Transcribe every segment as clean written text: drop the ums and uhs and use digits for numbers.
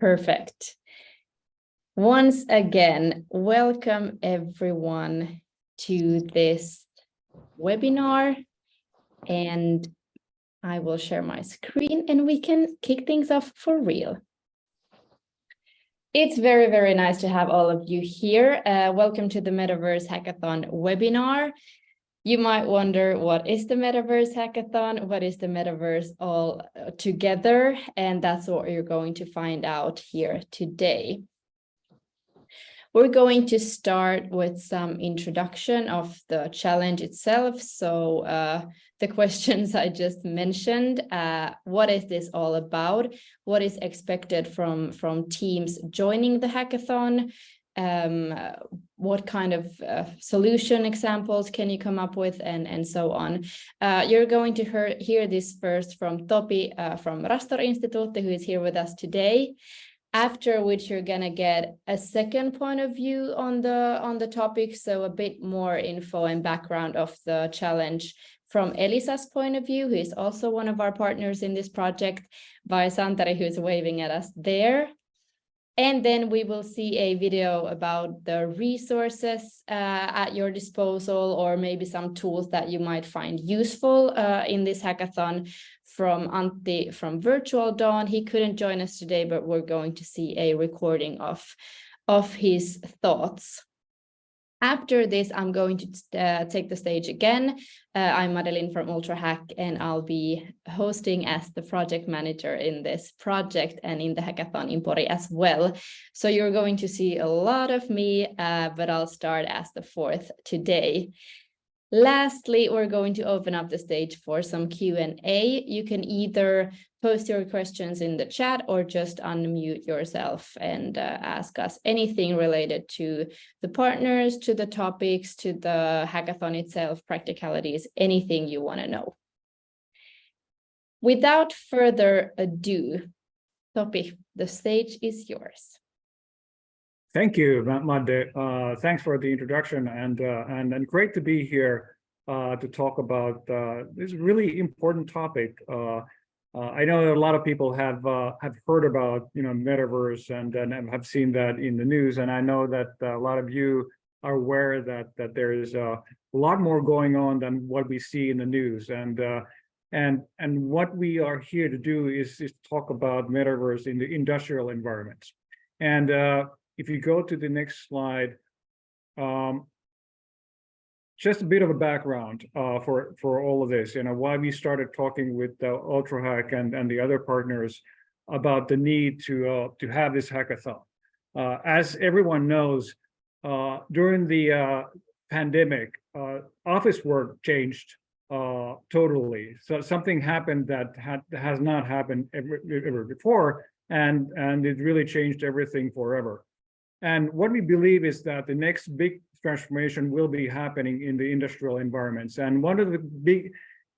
Perfect. Once again, welcome everyone to this webinar, and I will share my screen and we can kick things off for real. It's very, very nice to have all of you here. Welcome to the Metaverse Hackathon webinar. You might wonder, what is the Metaverse Hackathon? What is the Metaverse all together? And that's what you're going to find out here today. We're going to start with some introduction of the challenge itself. So the questions I just mentioned, what is this all about? What is expected from teams joining the hackathon? What kind of solution examples can you come up with, and so on. You're going to hear this first from Topi from Rastor Institute, who is here with us today. After which you're gonna get a second point of view on the topic, so a bit more info and background of the challenge from Elisa's point of view, who is also one of our partners in this project, by Santeri, who is waving at us there. And then we will see a video about the resources at your disposal, or maybe some tools that you might find useful in this hackathon, from Antti from Virtual Dawn. He couldn't join us today, but we're going to see a recording of his thoughts. After this, I'm going to take the stage again. I'm Madeline from UltraHack, and I'll be hosting as the project manager in this project and in the hackathon in Pori as well. So you're going to see a lot of me, but I'll start as the fourth today. Lastly, we're going to open up the stage for some Q&A. You can either post your questions in the chat or just unmute yourself and ask us anything related to the partners, to the topics, to the hackathon itself, practicalities, anything you want to know. Without further ado, Topi, the stage is yours. Thank you, Madde. Thanks for the introduction, and great to be here to talk about this really important topic. I know a lot of people have heard about Metaverse and have seen that in the news, and I know that a lot of you are aware that there is a lot more going on than what we see in the news, and what we are here to do is talk about Metaverse in the industrial environments. And if you go to the next slide, just a bit of a background for all of this, why we started talking with UltraHack and the other partners about the need to have this hackathon. As everyone knows, during the pandemic, office work changed totally. So something happened that has not happened ever before, and it really changed everything forever. And what we believe is that the next big transformation will be happening in the industrial environments. And one of the big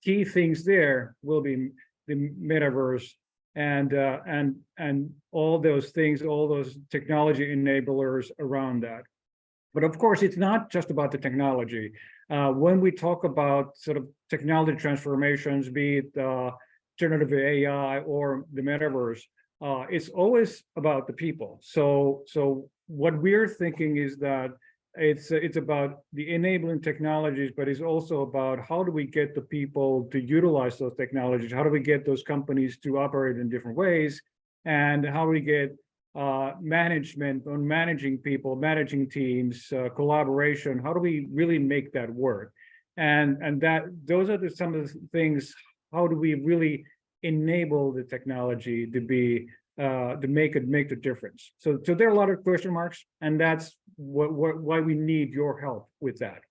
key things there will be the metaverse and all those things, all those technology enablers around that. But of course, it's not just about the technology. When we talk about sort of technology transformations, be it generative AI or the metaverse, it's always about the people. So what we're thinking is that it's about the enabling technologies, but it's also about how do we get the people to utilize those technologies? How do we get those companies to operate in different ways? And how do we get management on managing people, managing teams, collaboration? How do we really make that work? And that those are some of the things. How do we really enable the technology to be to make the difference? So there are a lot of question marks, and that's why we need your help with that.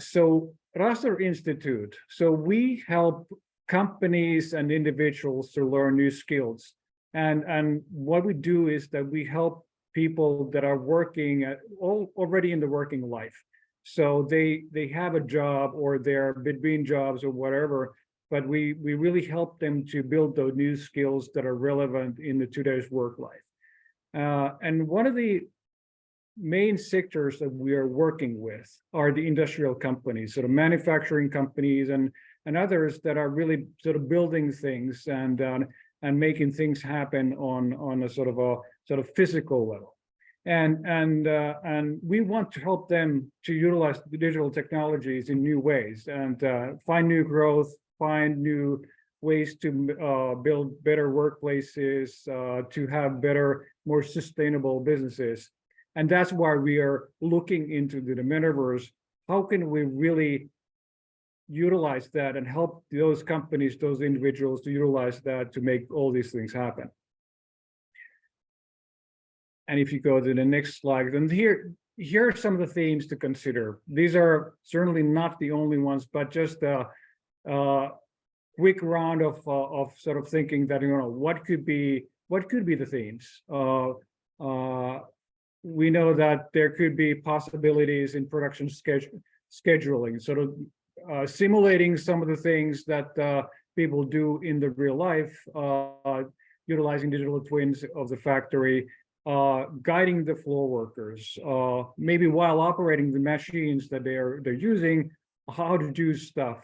So Rastor Institute. So we help companies and individuals to learn new skills, and what we do is that we help people that are working already in the working life. So they have a job, or they're between jobs or whatever, but we really help them to build those new skills that are relevant in today's work life. And one of the main sectors that we are working with are the industrial companies, sort of manufacturing companies and others that are really sort of building things and and making things happen on a sort of physical level. And we want to help them to utilize the digital technologies in new ways and find new growth, find new ways to build better workplaces, to have better, more sustainable businesses. And that's why we are looking into the metaverse. How can we really utilize that and help those companies, those individuals to utilize that to make all these things happen? And if you go to the next slide, then here are some of the themes to consider. These are certainly not the only ones, but just a quick round of sort of thinking that, what could be the themes. We know that there could be possibilities in production scheduling, sort of simulating some of the things that people do in the real life, utilizing digital twins of the factory, guiding the floor workers, maybe while operating the machines that they're using, how to do stuff,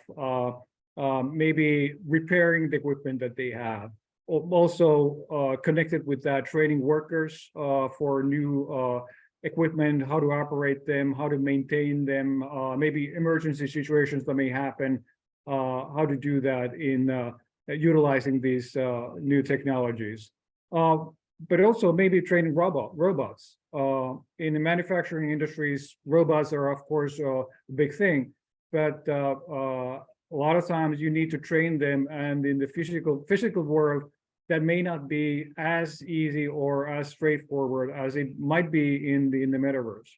maybe repairing the equipment that they have. Also connected with that, training workers for new equipment, how to operate them, how to maintain them, maybe emergency situations that may happen, how to do that in utilizing these new technologies. But also maybe training robots. In the manufacturing industries, robots are, of course, a big thing, but a lot of times you need to train them, and in the physical world, that may not be as easy or as straightforward as it might be in the metaverse.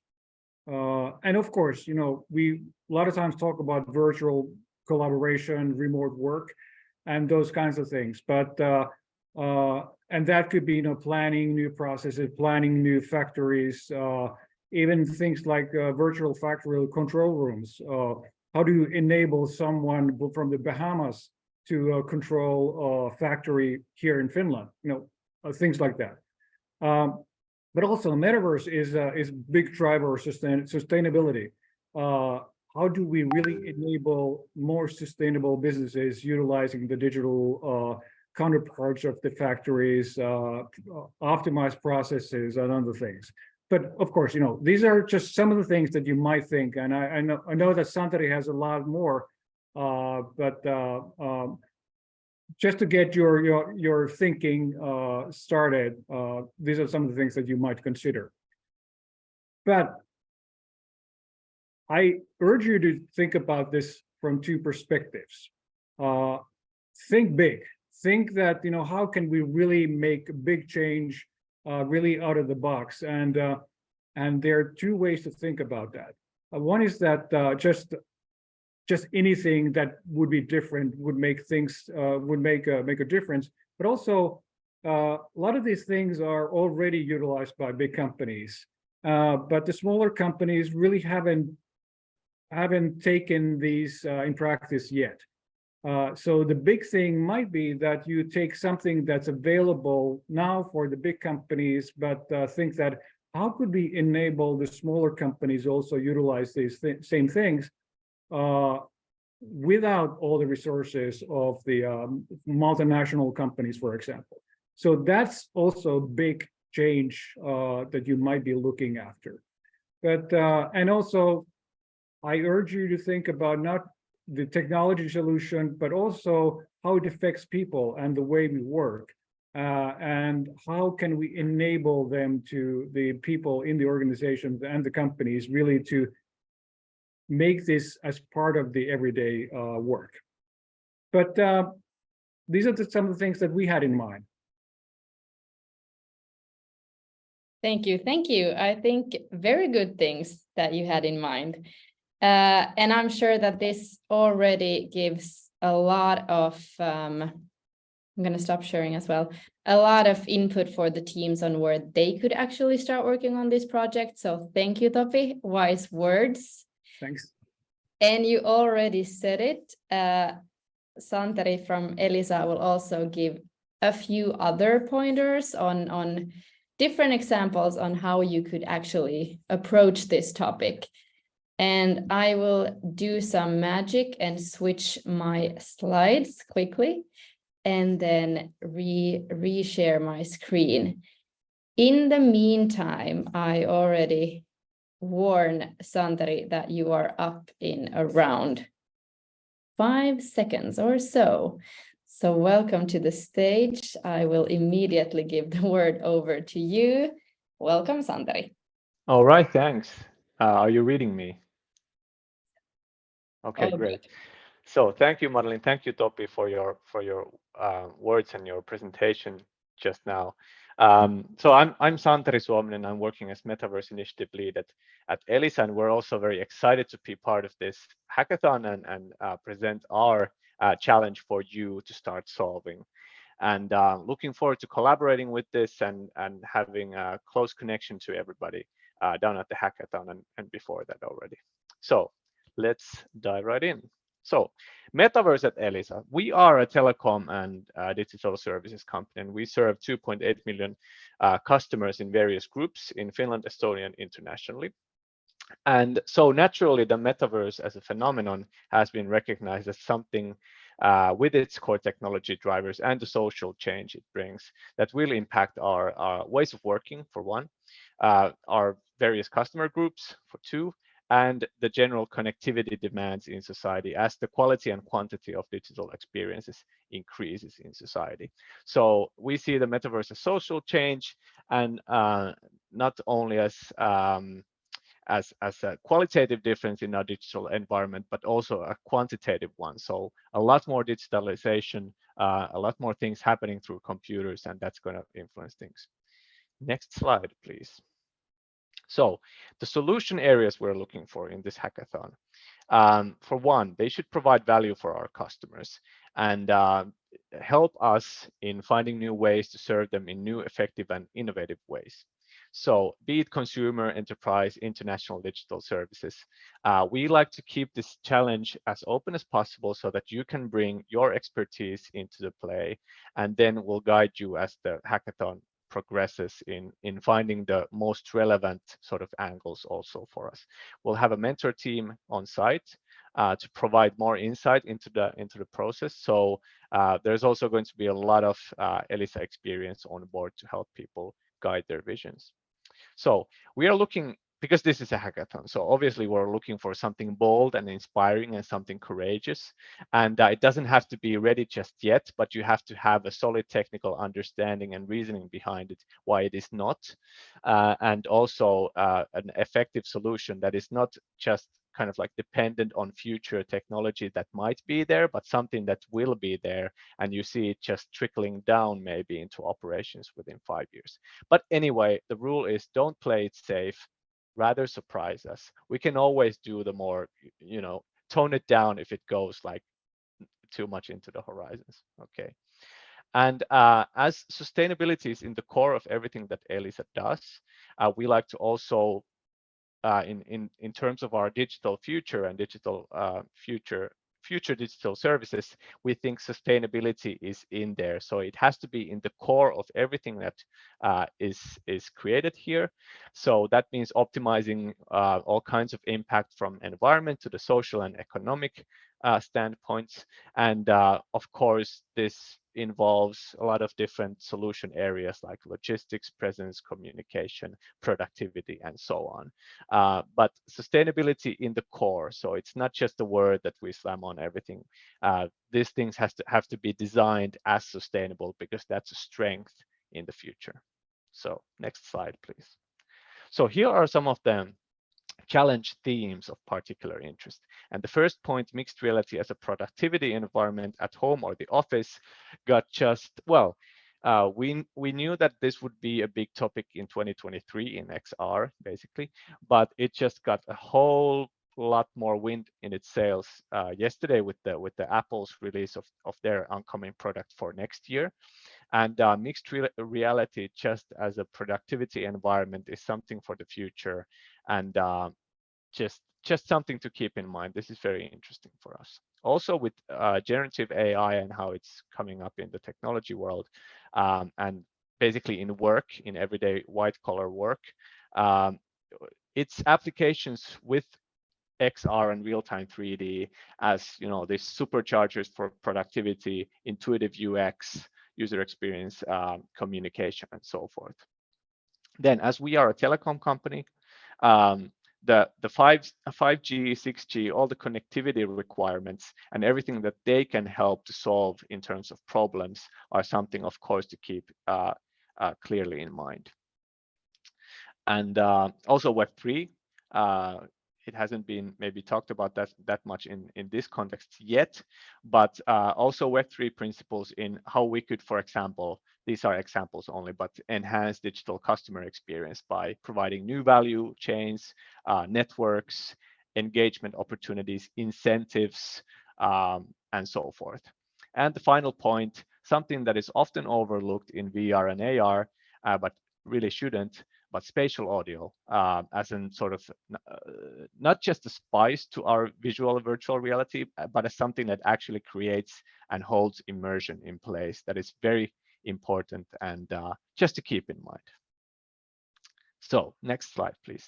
And of course, we a lot of times talk about virtual collaboration, remote work, and those kinds of things. But and that could be, planning new processes, planning new factories, even things like virtual factory control rooms. How do you enable someone from the Bahamas to control a factory here in Finland? Things like that. But also, metaverse is a big driver of sustainability. How do we really enable more sustainable businesses utilizing the digital counterparts of the factories, optimized processes, and other things? But of course, these are just some of the things that you might think, and I know that Santeri has a lot more, but just to get your thinking started, these are some of the things that you might consider. But I urge you to think about this from two perspectives. Think big. Think that, how can we really make a big change, really out of the box? And there are two ways to think about that. One is that just anything that would be different would make things would make a difference. But also, a lot of these things are already utilized by big companies, but the smaller companies really haven't taken these in practice yet. So the big thing might be that you take something that's available now for the big companies, but think that how could we enable the smaller companies also utilize these same things without all the resources of the multinational companies, for example. So that's also a big change that you might be looking after. But and also, I urge you to think about not the technology solution, but also how it affects people and the way we work, and how can we enable them, to the people in the organizations and the companies, really to make this as part of the everyday work. But these are some of the things that we had in mind. Thank you. I think very good things that you had in mind. And I'm sure that this already gives a lot of, I'm going to stop sharing as well, a lot of input for the teams on where they could actually start working on this project. So thank you, Topi. Wise words. Thanks. And you already said it. Santeri from Elisa will also give a few other pointers on different examples on how you could actually approach this topic. And I will do some magic and switch my slides quickly. and then reshare my screen. In the meantime, I already warn Santeri that you are up in around 5 seconds or so. So welcome to the stage. I will immediately give the word over to you. Welcome, Santeri. All right, thanks. Are you reading me? Okay, All great. good. So thank you, Madeline. Thank you, Topi, for your words and your presentation just now. So I'm Santeri Suominen. I'm working as Metaverse Initiative Lead at Elisa, and we're also very excited to be part of this hackathon and present our challenge for you to start solving. And looking forward to collaborating with this and having a close connection to everybody down at the hackathon and before that already. So let's dive right in. So Metaverse at Elisa, we are a telecom and digital services company, and we serve 2.8 million customers in various groups in Finland, Estonia, and internationally. And so naturally, the metaverse as a phenomenon has been recognized as something with its core technology drivers and the social change it brings that will impact our ways of working, for one, our various customer groups, for two, and the general connectivity demands in society as the quality and quantity of digital experiences increases in society. So we see the metaverse as social change and not only as a qualitative difference in our digital environment, but also a quantitative one. So a lot more digitalization, a lot more things happening through computers, and that's going to influence things. Next slide, please. So the solution areas we're looking for in this hackathon. For one, they should provide value for our customers and help us in finding new ways to serve them in new, effective, and innovative ways. So be it consumer, enterprise, international digital services, we like to keep this challenge as open as possible so that you can bring your expertise into the play, and then we'll guide you as the hackathon progresses in finding the most relevant sort of angles also for us. We'll have a mentor team on site to provide more insight into the process. So there's also going to be a lot of Elisa experience on board to help people guide their visions. So we are looking, because this is a hackathon, so obviously we're looking for something bold and inspiring and something courageous. And it doesn't have to be ready just yet, but you have to have a solid technical understanding and reasoning behind it, why it is not. And also an effective solution that is not just kind of like dependent on future technology that might be there, but something that will be there, and you see it just trickling down maybe into operations within 5 years. But anyway, the rule is don't play it safe, rather surprise us. We can always do the more, tone it down if it goes like too much into the horizons. Okay. And as sustainability is in the core of everything that Elisa does, we like to also in terms of our digital future and digital future digital services, we think sustainability is in there. So it has to be in the core of everything that is created here. So that means optimizing all kinds of impact from environment to the social and economic standpoints. And of course, this involves a lot of different solution areas like logistics, presence, communication, productivity, and so on. But sustainability in the core. So it's not just a word that we slam on everything. These things have to be designed as sustainable because that's a strength in the future. So next slide, please. So here are some of them challenge themes of particular interest. And the first point, mixed reality as a productivity environment at home or the office, got just, well, we knew that this would be a big topic in 2023 in XR, basically, but it just got a whole lot more wind in its sails yesterday with the Apple's release of their oncoming product for next year. And mixed reality just as a productivity environment is something for the future, and just something to keep in mind. This is very interesting for us. Also with generative AI and how it's coming up in the technology world, and basically in work, in everyday white collar work, its applications with XR and real-time 3D as these superchargers for productivity, intuitive UX, user experience, communication, and so forth. Then, as we are a telecom company, the 5G, 6G, all the connectivity requirements and everything that they can help to solve in terms of problems are something, of course, to keep clearly in mind. And also Web3, it hasn't been maybe talked about that much in this context yet, but also Web3 principles in how we could, for example, these are examples only, but enhance digital customer experience by providing new value chains, networks, engagement opportunities, incentives, and so forth. And the final point, something that is often overlooked in VR and AR, but really shouldn't, but spatial audio as in sort of not just a spice to our visual virtual reality, but as something that actually creates and holds immersion in place. That is very important and just to keep in mind. So next slide, please.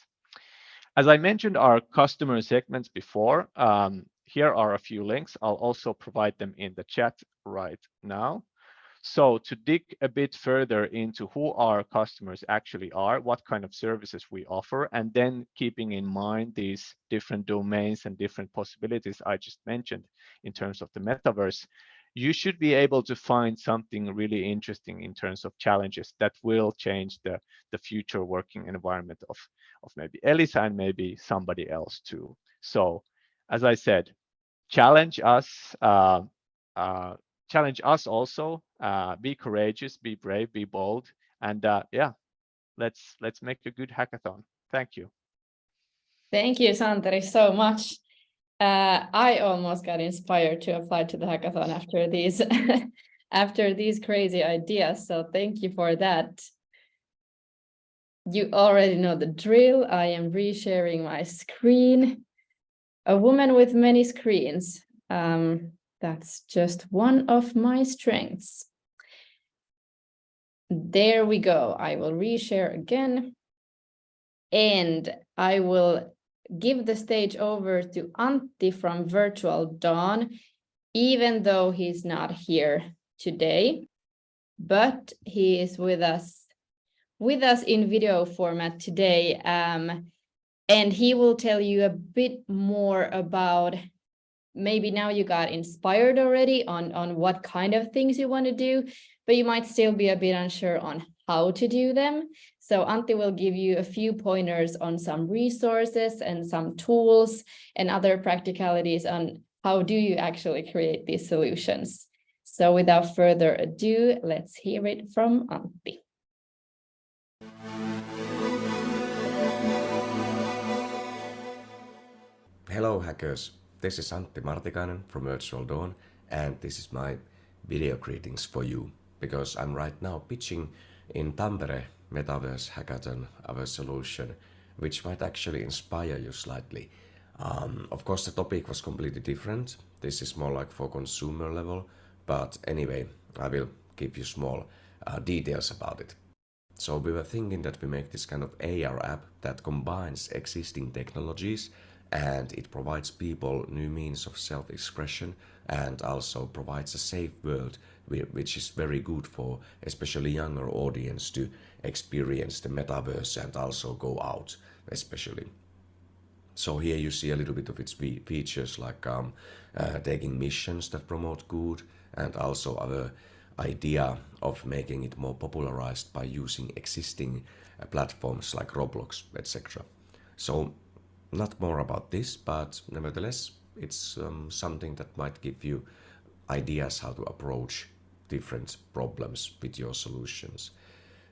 As I mentioned our customer segments before, here are a few links. I'll also provide them in the chat right now. So to dig a bit further into who our customers actually are, what kind of services we offer, and then keeping in mind these different domains and different possibilities I just mentioned in terms of the metaverse, you should be able to find something really interesting in terms of challenges that will change the future working environment of maybe Elisa and maybe somebody else too. So as I said, challenge us. Challenge us also. Be courageous, be brave, be bold, and yeah, let's make a good hackathon. Thank you. Thank you, Santeri, so much. I almost got inspired to apply to the hackathon after these after these crazy ideas. So thank you for that. You already know the drill. I am resharing my screen. A woman with many screens. That's just one of my strengths. There we go. I will reshare again. And I will give the stage over to Antti from Virtual Dawn, even though he's not here today, but he is with us in video format today. And he will tell you a bit more about, maybe now you got inspired already on what kind of things you want to do, but you might still be a bit unsure on how to do them. So Antti will give you a few pointers on some resources and some tools and other practicalities on how do you actually create these solutions. So without further ado, let's hear it from Antti. Hello hackers, this is Antti Martikainen from Virtual Dawn, and this is my video greetings for you, because I'm right now pitching in Tampere Metaverse Hackathon our solution, which might actually inspire you slightly. Of course the topic was completely different, this is more like for consumer level, but anyway, I will give you small details about it. So we were thinking that we make this kind of AR app that combines existing technologies, and it provides people new means of self-expression and also provides a safe world which is very good for especially younger audience to experience the metaverse and also go out especially. So here you see a little bit of its features like taking missions that promote good, and also our idea of making it more popularized by using existing platforms like Roblox, etc. So not more about this, but nevertheless it's something that might give you ideas how to approach different problems with your solutions.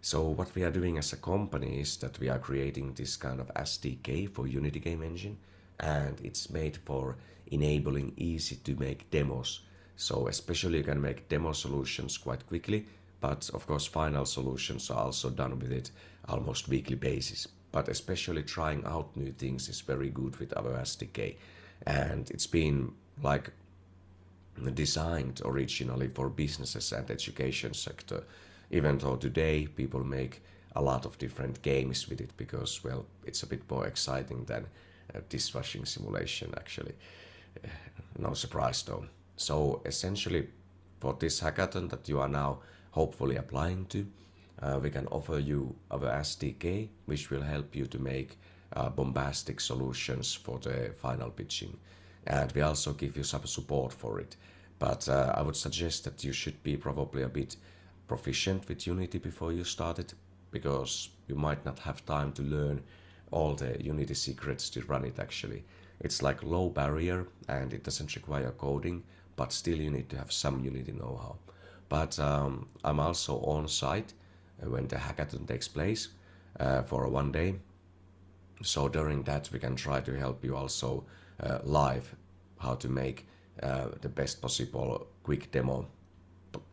So what we are doing as a company is that we are creating this kind of SDK for Unity game engine, and it's made for enabling easy to make demos. So especially you can make demo solutions quite quickly, but of course final solutions are also done with it almost weekly basis. But especially trying out new things is very good with our SDK, and it's been like designed originally for businesses and education sector, even though today people make a lot of different games with it because, well, it's a bit more exciting than dishwashing simulation actually. No surprise though. So essentially for this hackathon that you are now hopefully applying to, we can offer you our SDK, which will help you to make bombastic solutions for the final pitching. And we also give you some support for it. But I would suggest that you should be probably a bit proficient with Unity before you start it, because you might not have time to learn all the Unity secrets to run it actually. It's like low barrier and it doesn't require coding, but still you need to have some Unity know-how. But I'm also on site when the hackathon takes place for 1 day. So during that we can try to help you also live how to make the best possible quick demo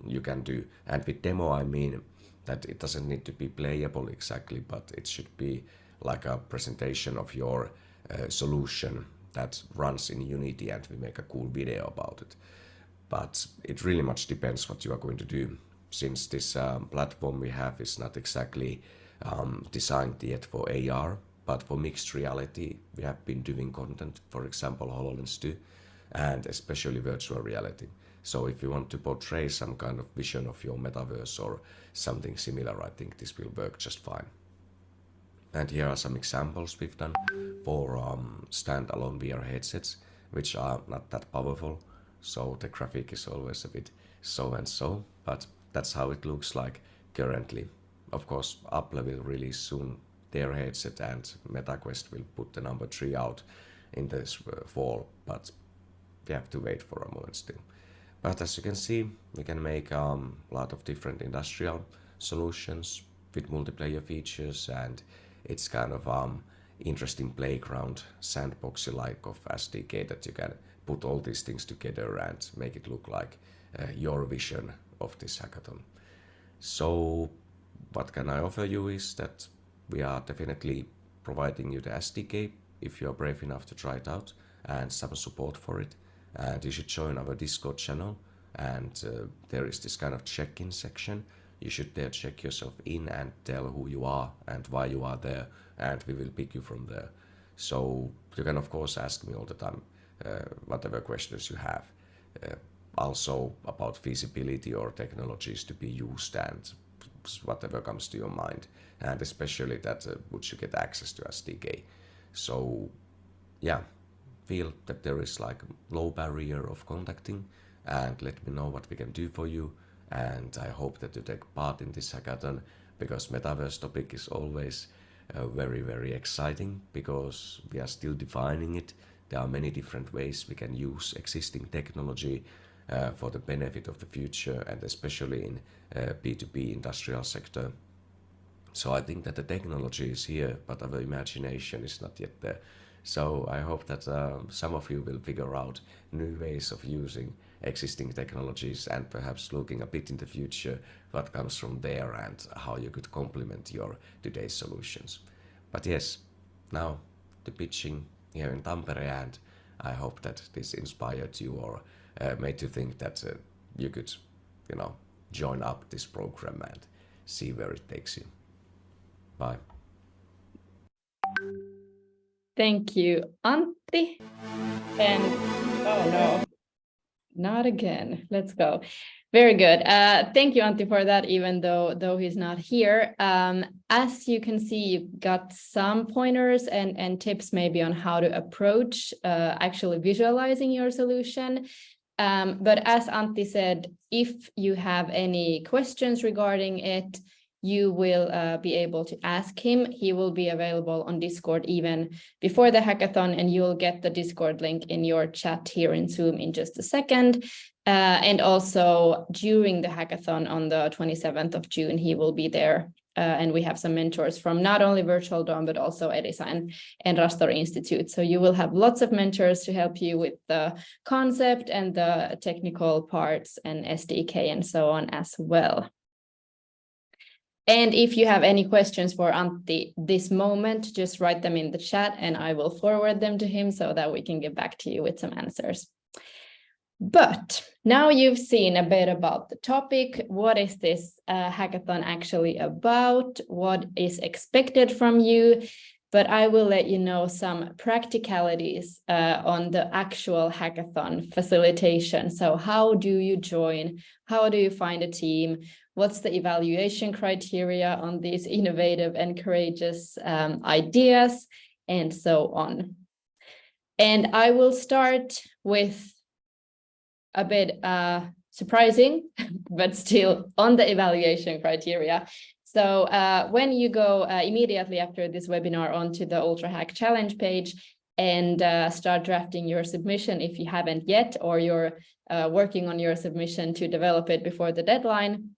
you can do. And with demo I mean that it doesn't need to be playable exactly, but it should be like a presentation of your solution that runs in Unity, and we make a cool video about it. But it really much depends what you are going to do, since this platform we have is not exactly designed yet for AR, but for mixed reality we have been doing content, for example HoloLens 2, and especially virtual reality. So if you want to portray some kind of vision of your metaverse or something similar, I think this will work just fine. And here are some examples we've done for standalone VR headsets, which are not that powerful. So the graphic is always a bit so and so, but that's how it looks like currently. Of course, Apple will release soon their headset, and MetaQuest will put the number 3 out in this fall, but we have to wait for a moment still. But as you can see, we can make a lot of different industrial solutions with multiplayer features, and it's kind of interesting playground, sandboxy like of SDK that you can put all these things together and make it look like your vision of this hackathon. So what can I offer you is that we are definitely providing you the SDK if you are brave enough to try it out, and some support for it. And you should join our Discord channel, and there is this kind of check-in section. You should there check yourself in and tell who you are and why you are there, and we will pick you from there. So you can of course ask me all the time whatever questions you have, also about feasibility or technologies to be used and whatever comes to your mind, and especially that would you get access to SDK. So yeah, feel that there is like a low barrier of contacting, and let me know what we can do for you. And I hope that you take part in this hackathon, because Metaverse topic is always very, very exciting, because we are still defining it. There are many different ways we can use existing technology for the benefit of the future, and especially in B2B industrial sector. So I think that the technology is here, but our imagination is not yet there. So I hope that some of you will figure out new ways of using existing technologies, and perhaps looking a bit in the future what comes from there and how you could complement your today's solutions. But yes, now the pitching here in Tampere, and I hope that this inspired you or made you think that you could, join up this program and see where it takes you. Bye. Thank you, Antti. And oh no, not again. Let's go. Very good. Thank you, Antti, for that, even though he's not here. As you can see, you got some pointers and tips maybe on how to approach actually visualizing your solution. But as Antti said, if you have any questions regarding it, you will be able to ask him. He will be available on Discord even before the hackathon, and you'll get the Discord link in your chat here in Zoom in just a second. And also during the hackathon on the 27th of June, he will be there. And we have some mentors from not only Virtual Dawn, but also Elisa and Rastor Institute. So you will have lots of mentors to help you with the concept and the technical parts and SDK and so on as well. And if you have any questions for Antti this moment, just write them in the chat and I will forward them to him so that we can get back to you with some answers. But now you've seen a bit about the topic. What is this hackathon actually about? What is expected from you? but I will let you know some practicalities on the actual hackathon facilitation. So how do you join? How do you find a team? What's the evaluation criteria on these innovative and courageous ideas, and so on. And I will start with a bit surprising, but still on the evaluation criteria. So when you go immediately after this webinar onto the UltraHack Challenge page and start drafting your submission if you haven't yet, or you're working on your submission to develop it before the deadline,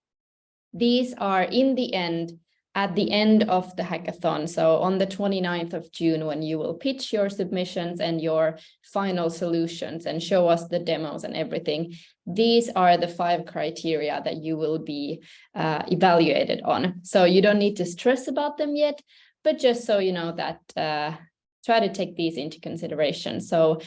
these are in the end, at the end of the hackathon. So on the 29th of June, when you will pitch your submissions and your final solutions and show us the demos and everything, these are the 5 criteria that you will be evaluated on. So you don't need to stress about them yet, but just so you know that, try to take these into consideration. So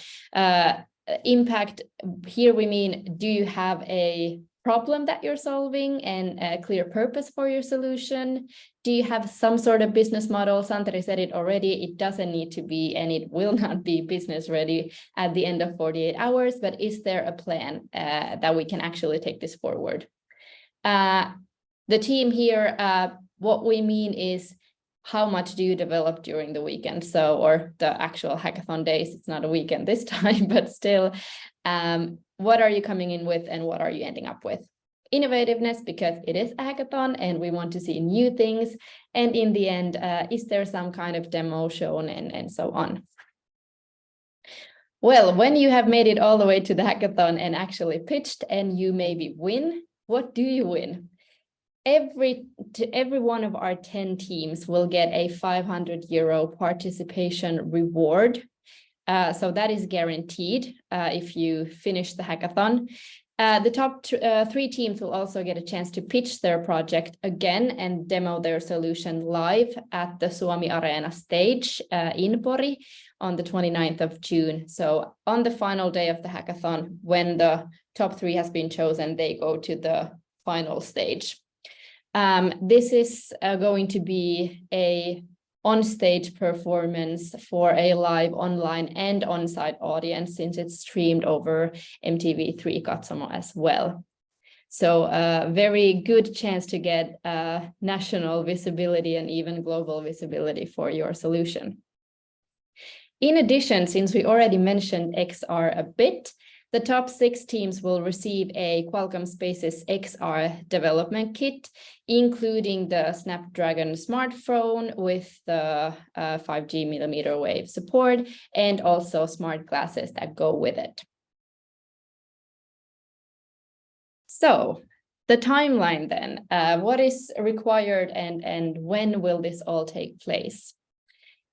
impact, here we mean, do you have a problem that you're solving and a clear purpose for your solution? Do you have some sort of business model? Santeri said it already, it doesn't need to be, and it will not be business ready at the end of 48 hours, but is there a plan that we can actually take this forward? The team here, what we mean is, how much do you develop during the weekend? So, or the actual hackathon days, it's not a weekend this time, but still, what are you coming in with and what are you ending up with? Innovativeness, because it is a hackathon and we want to see new things. And in the end, is there some kind of demo shown and so on? Well, when you have made it all the way to the hackathon and actually pitched and you maybe win, what do you win? Every one of our 10 teams will get a €500 participation reward. So that is guaranteed if you finish the hackathon. The top 3 teams will also get a chance to pitch their project again and demo their solution live at the Suomi Arena stage in Pori on the 29th of June. So on the final day of the hackathon, when the top 3 has been chosen, they go to the final stage. This is going to be a on-stage performance for a live online and on-site audience, since it's streamed over MTV3 Katsomo as well. So a very good chance to get national visibility and even global visibility for your solution. In addition, since we already mentioned XR a bit, the top 6 teams will receive a Qualcomm Spaces XR development kit, including the Snapdragon smartphone with the 5G millimeter wave support, and also smart glasses that go with it. So the timeline then, what is required and when will this all take place?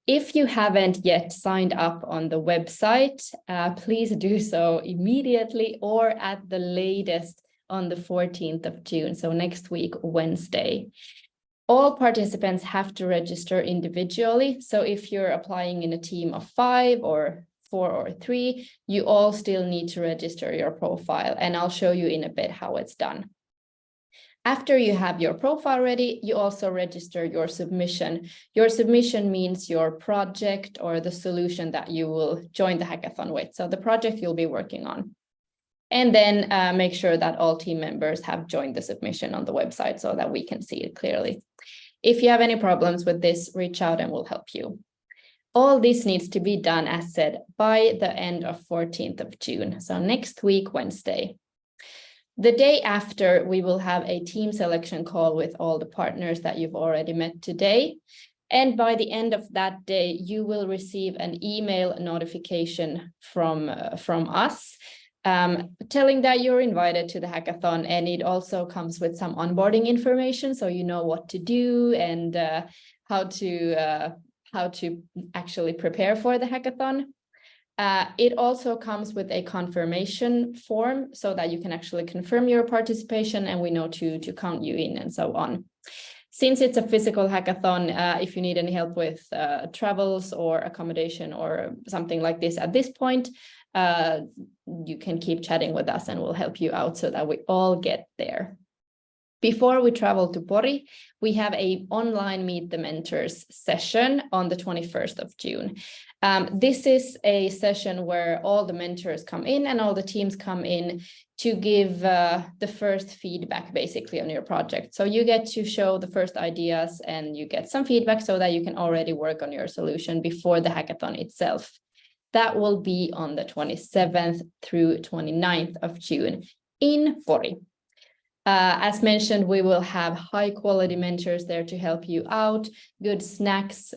If you haven't yet signed up on the website, please do so immediately or at the latest on the 14th of June, so next week, Wednesday. All participants have to register individually. So if you're applying in a team of 5 or 4 or 3, you all still need to register your profile, and I'll show you in a bit how it's done. After you have your profile ready, you also register your submission. Your submission means your project or the solution that you will join the hackathon with. So the project you'll be working on. And then make sure that all team members have joined the submission on the website so that we can see it clearly. If you have any problems with this, reach out and we'll help you. All this needs to be done, as said, by the end of 14th of June. So next week, Wednesday. The day after, we will have a team selection call with all the partners that you've already met today. And by the end of that day, you will receive an email notification from us telling that you're invited to the hackathon. And it also comes with some onboarding information, so you know what to do and how to actually prepare for the hackathon. It also comes with a confirmation form so that you can actually confirm your participation and we know to count you in and so on. Since it's a physical hackathon, if you need any help with travels or accommodation or something like this at this point, you can keep chatting with us and we'll help you out so that we all get there. Before we travel to Pori, we have an online Meet the Mentors session on the 21st of June. This is a session where all the mentors come in and all the teams come in to give the first feedback basically on your project. So you get to show the first ideas and you get some feedback so that you can already work on your solution before the hackathon itself. That will be on the 27th through 29th of June in Pori. As mentioned, we will have high quality mentors there to help you out, good snacks,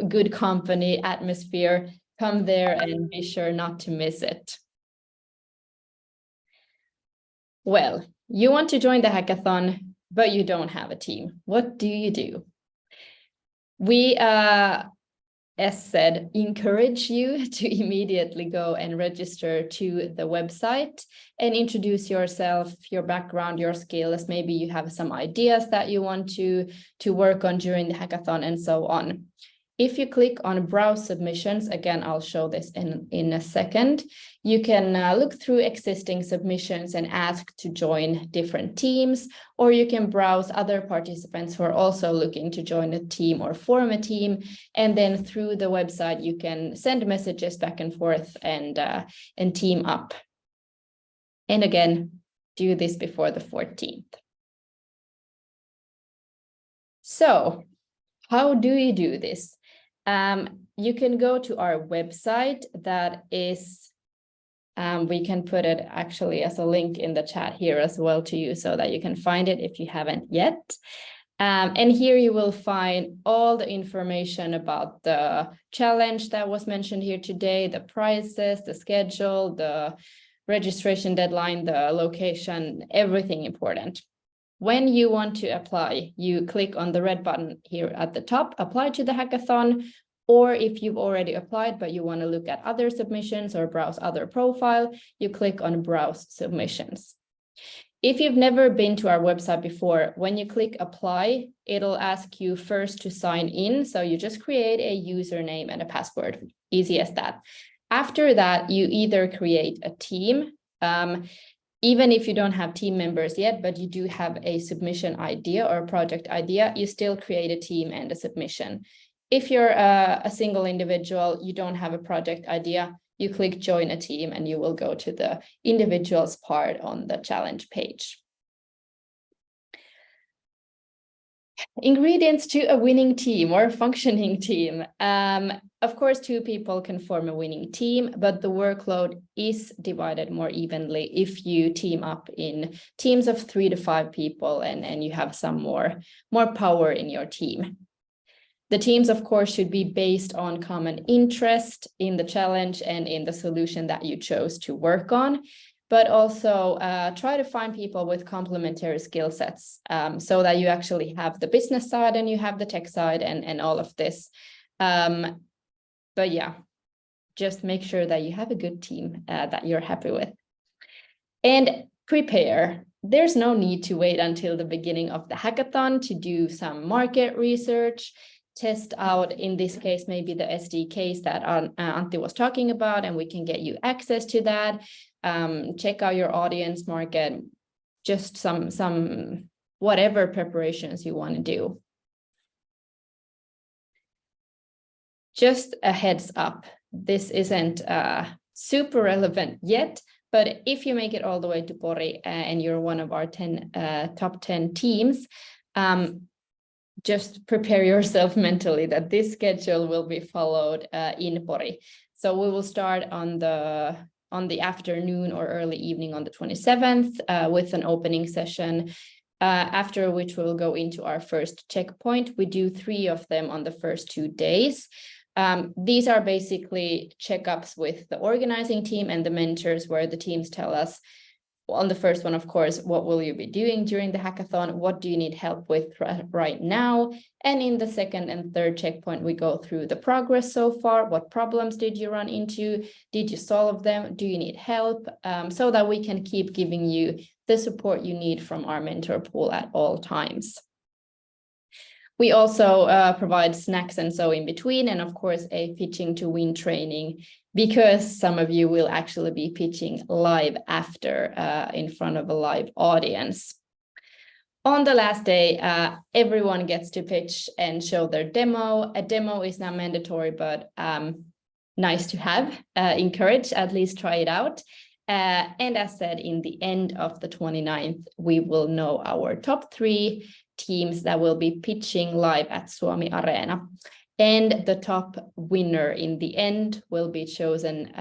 good company, atmosphere. Come there and be sure not to miss it. Well, you want to join the hackathon, but you don't have a team. What do you do? We, as said, encourage you to immediately go and register to the website and introduce yourself, your background, your skills. Maybe you have some ideas that you want to work on during the hackathon and so on. If you click on browse submissions, again, I'll show this in a second, you can look through existing submissions and ask to join different teams, or you can browse other participants who are also looking to join a team or form a team. And then through the website, you can send messages back and forth and team up. And again, do this before the 14th. So how do you do this? You can go to our website that is, we can put it actually as a link in the chat here as well to you so that you can find it if you haven't yet. And here you will find all the information about the challenge that was mentioned here today, the prices, the schedule, the registration deadline, the location, everything important. When you want to apply, you click on the red button here at the top, apply to the hackathon, or if you've already applied, but you want to look at other submissions or browse other profile, you click on browse submissions. If you've never been to our website before, when you click apply, it'll ask you first to sign in. So you just create a username and a password, easy as that. After that, you either create a team, even if you don't have team members yet, but you do have a submission idea or a project idea, you still create a team and a submission. If you're a single individual, you don't have a project idea, you click join a team and you will go to the individuals part on the challenge page. Ingredients to a winning team or functioning team. Of course, 2 people can form a winning team, but the workload is divided more evenly if you team up in teams of 3 to 5 people and you have some more power in your team. The teams, of course, should be based on common interest in the challenge and in the solution that you chose to work on, but also try to find people with complementary skill sets so that you actually have the business side and you have the tech side and all of this. But yeah, just make sure that you have a good team that you're happy with. And prepare. There's no need to wait until the beginning of the hackathon to do some market research, test out, in this case, maybe the SDKs that Antti was talking about, and we can get you access to that. Check out your audience market, just some whatever preparations you want to do. Just a heads up, this isn't super relevant yet, but if you make it all the way to Pori and you're one of our top 10 teams, just prepare yourself mentally that this schedule will be followed in Pori. So we will start on the afternoon or early evening on the 27th with an opening session, after which we'll go into our first checkpoint. We do 3 of them on the first 2 days. These are basically checkups with the organizing team and the mentors, where the teams tell us, on the first one, of course, what will you be doing during the hackathon? What do you need help with right now? And in the second and third checkpoint, we go through the progress so far. What problems did you run into? Did you solve them? Do you need help? So that we can keep giving you the support you need from our mentor pool at all times. We also provide snacks and so in between, and of course a pitching to win training, because some of you will actually be pitching live after in front of a live audience. On the last day, everyone gets to pitch and show their demo. A demo is not mandatory, but nice to have. Encourage, at least try it out. And as said, in the end of the 29th, we will know our top 3 teams that will be pitching live at Suomi Arena. And the top winner in the end will be chosen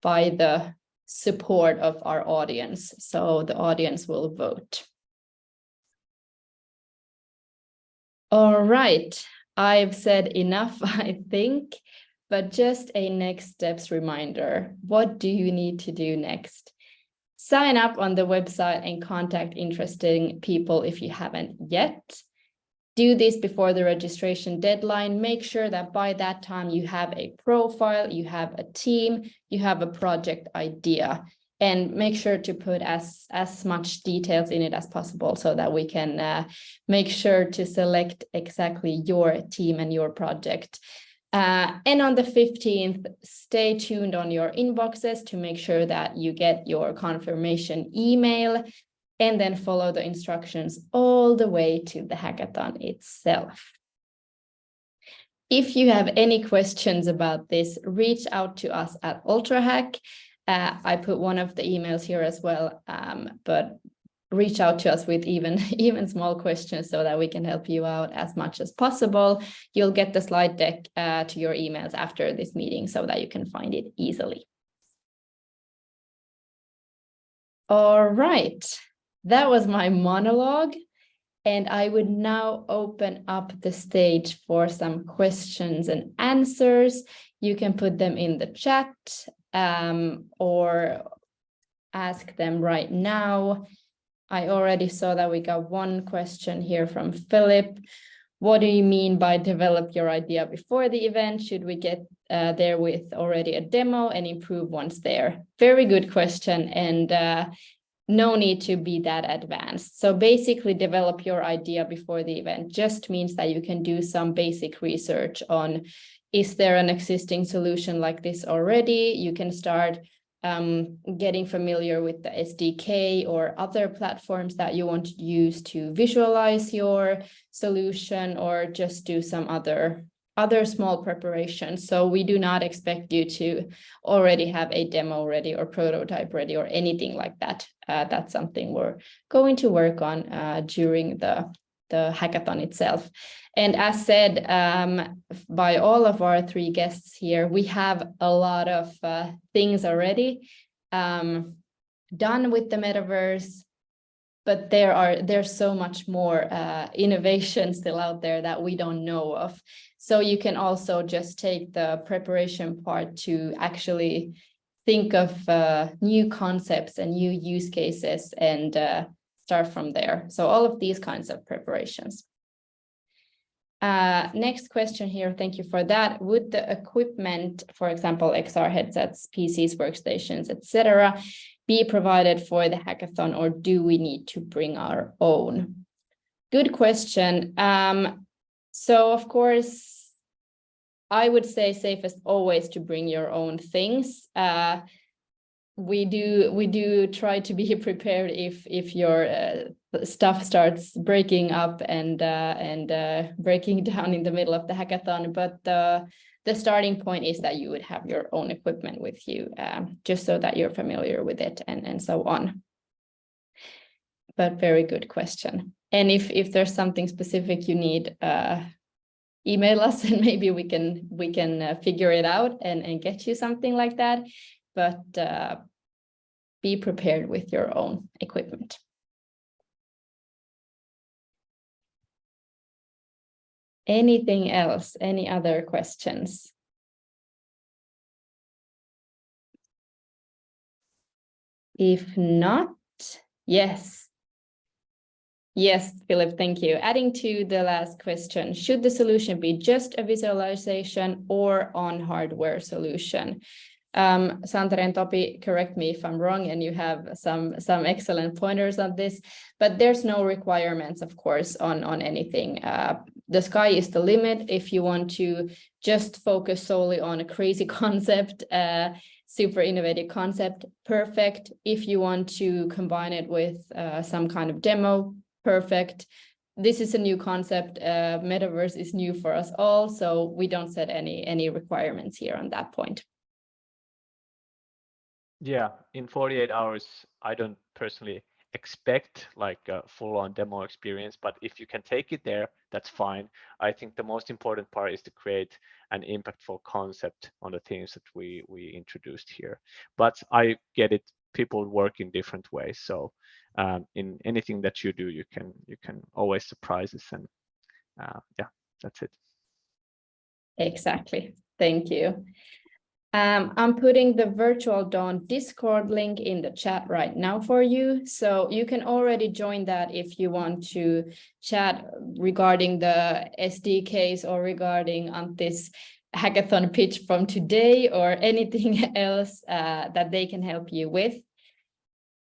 by the support of our audience. So the audience will vote. All right, I've said enough, I think, but just a next steps reminder. What do you need to do next? Sign up on the website and contact interesting people if you haven't yet. Do this before the registration deadline. Make sure that by that time you have a profile, you have a team, you have a project idea, and make sure to put as much details in it as possible so that we can make sure to select exactly your team and your project. And on the 15th, stay tuned on your inboxes to make sure that you get your confirmation email, and then follow the instructions all the way to the hackathon itself. If you have any questions about this, reach out to us at UltraHack. I put one of the emails here as well, but reach out to us with even small questions so that we can help you out as much as possible. You'll get the slide deck to your emails after this meeting so that you can find it easily. All right, that was my monologue, and I would now open up the stage for some questions and answers. You can put them in the chat or ask them right now. I already saw that we got one question here from Philip. What do you mean by develop your idea before the event? Should we get there with already a demo and improve once there? Very good question, and no need to be that advanced. So basically develop your idea before the event just means that you can do some basic research on, is there an existing solution like this already? You can start getting familiar with the SDK or other platforms that you want to use to visualize your solution, or just do some other small preparations. So we do not expect you to already have a demo ready or prototype ready or anything like that. That's something we're going to work on during the hackathon itself. And as said by all of our 3 guests here, we have a lot of things already done with the metaverse, but there's so much more innovation still out there that we don't know of. So you can also just take the preparation part to actually think of new concepts and new use cases and start from there. So all of these kinds of preparations. Next question here, thank you for that. Would the equipment, for example, XR headsets, PCs, workstations, etc., be provided for the hackathon, or do we need to bring our own? Good question. So of course, I would say safest always to bring your own things. We do try to be prepared if your stuff starts breaking up and breaking down in the middle of the hackathon. But the starting point is that you would have your own equipment with you, just so that you're familiar with it and so on. But very good question. And if there's something specific you need, email us and maybe we can figure it out and get you something like that. But be prepared with your own equipment. Anything else? Any other questions? If not, yes. Yes, Philip, thank you. Adding to the last question, should the solution be just a visualization or on hardware solution? Santeri and Topi, correct me if I'm wrong, and you have some excellent pointers on this, but there's no requirements, of course, on anything. The sky is the limit. If you want to just focus solely on a crazy concept, super innovative concept, perfect. If you want to combine it with some kind of demo, perfect. This is a new concept. Metaverse is new for us all, so we don't set any requirements here on that point. Yeah, in 48 hours, I don't personally expect like a full-on demo experience, but if you can take it there, that's fine. I think the most important part is to create an impactful concept on the things that we introduced here. But I get it, people work in different ways. So in anything that you do, you can always surprise us, and yeah, that's it. Exactly. Thank you. I'm putting the Virtual Dawn Discord link in the chat right now for you. So you can already join that if you want to chat regarding the SDKs or regarding this hackathon pitch from today or anything else that they can help you with.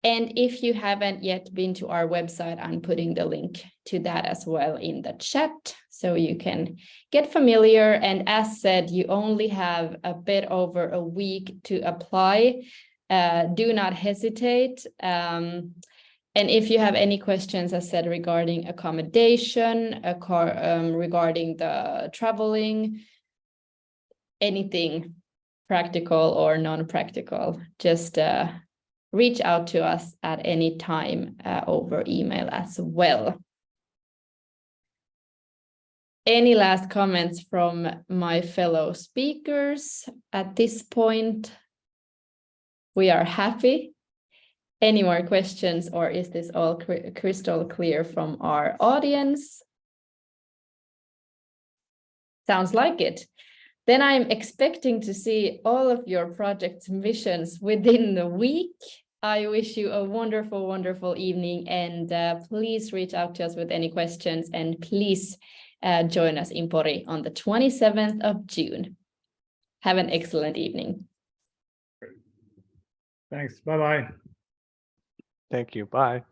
And if you haven't yet been to our website, I'm putting the link to that as well in the chat, so you can get familiar. And as said, you only have a bit over a week to apply. Do not hesitate. And if you have any questions, as said, regarding accommodation, regarding the traveling, anything practical or non-practical, just reach out to us at any time over email as well. Any last comments from my fellow speakers at this point? We are happy. Any more questions, or is this all crystal clear from our audience? Sounds like it. Then I'm expecting to see all of your project missions within the week. I wish you a wonderful, wonderful evening, and please reach out to us with any questions, and please join us in Pori on the 27th of June. Have an excellent evening. Thanks. Bye-bye. Thank you. Bye.